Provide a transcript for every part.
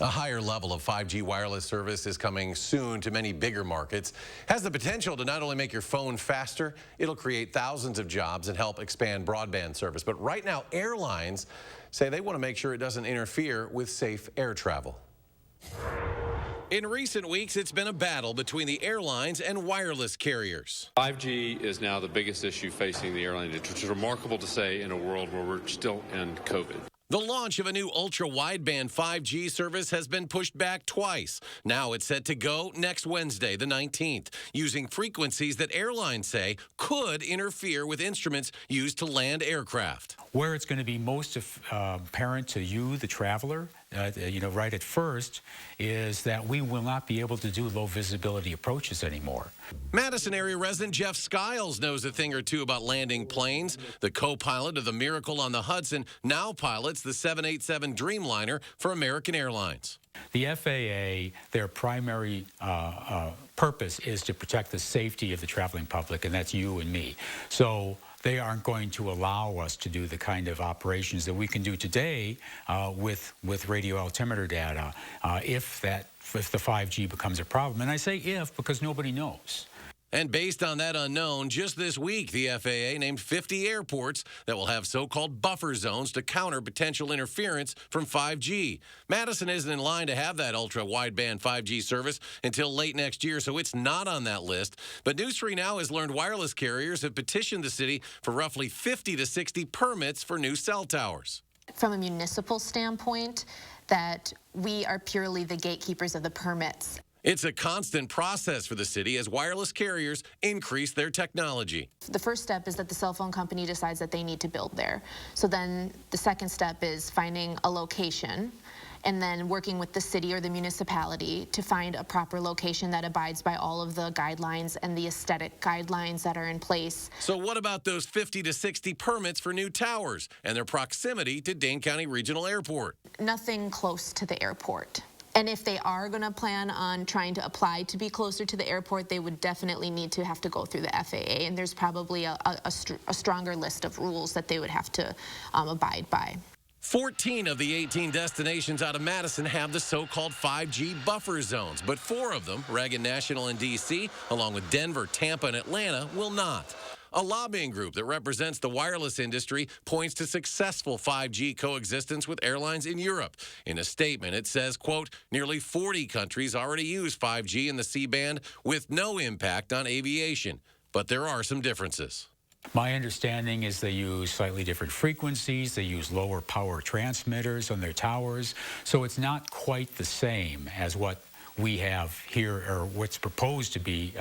A higher level of 5G wireless service is coming soon to many bigger markets. Has the potential to not only make your phone faster, it'll create thousands of jobs and help expand broadband service. But right now, airlines say they want to make sure it doesn't interfere with safe air travel. In recent weeks, it's been a battle between the airlines and wireless carriers. 5G is now the biggest issue facing the airline industry, which is remarkable to say in a world where we're still in COVID. The launch of a new ultra-wideband 5G service has been pushed back twice. Now it's set to go next Wednesday, the 19th, using frequencies that airlines say could interfere with instruments used to land aircraft. Where it's going to be most apparent to you, the traveler, right at first, is that we will not be able to do low visibility approaches anymore. Madison area resident Jeff Skiles knows a thing or two about landing planes. The co-pilot of the Miracle on the Hudson now pilots the 787 Dreamliner for American Airlines. The FAA, their primary purpose is to protect the safety of the traveling public, and that's you and me. So they aren't going to allow us to do the kind of operations that we can do today with radio altimeter data if the 5G becomes a problem. And I say if because nobody knows. And based on that unknown, just this week, the FAA named 50 airports that will have so-called buffer zones to counter potential interference from 5G. Madison isn't in line to have that ultra-wideband 5G service until late next year, so it's not on that list. But News 3 Now has learned wireless carriers have petitioned the city for roughly 50 to 60 permits for new cell towers. From a municipal standpoint, that we are purely the gatekeepers of the permits. It's a constant process for the city as wireless carriers increase their technology. The first step is that the cell phone company decides that they need to build there. So then the second step is finding a location and then working with the city or the municipality to find a proper location that abides by all of the guidelines and the aesthetic guidelines that are in place. So what about those 50 to 60 permits for new towers and their proximity to Dane County Regional Airport? Nothing close to the airport. And if they are going to plan on trying to apply to be closer to the airport, they would definitely need to have to go through the FAA. And there's probably a stronger list of rules that they would have to abide by. 14 of the 18 destinations out of Madison have the so-called 5G buffer zones, but 4 of them, Reagan National and D.C., along with Denver, Tampa, and Atlanta, will not. A lobbying group that represents the wireless industry points to successful 5G coexistence with airlines in Europe. In a statement, it says, quote, nearly 40 countries already use 5G in the C-band with no impact on aviation. But there are some differences. My understanding is they use slightly different frequencies. They use lower power transmitters on their towers. So it's not quite the same as what we have here or what's proposed to be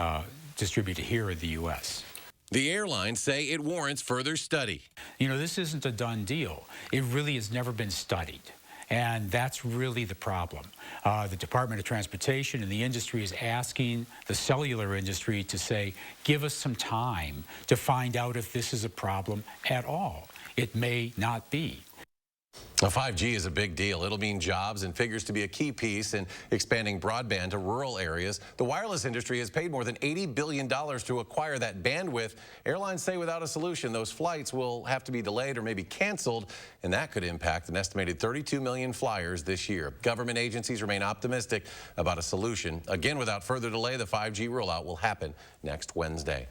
distributed here in the U.S. The airlines say it warrants further study. You know, this isn't a done deal. It really has never been studied. And that's really the problem. The Department of Transportation and the industry is asking the cellular industry to say, give us some time to find out if this is a problem at all. It may not be. 5G is a big deal. It'll mean jobs and figures to be a key piece in expanding broadband to rural areas. The wireless industry has paid more than $80 billion to acquire that bandwidth. Airlines say without a solution, those flights will have to be delayed or maybe canceled, and that could impact an estimated 32 million flyers this year. Government agencies remain optimistic about a solution. Again, without further delay, the 5G rollout will happen next Wednesday.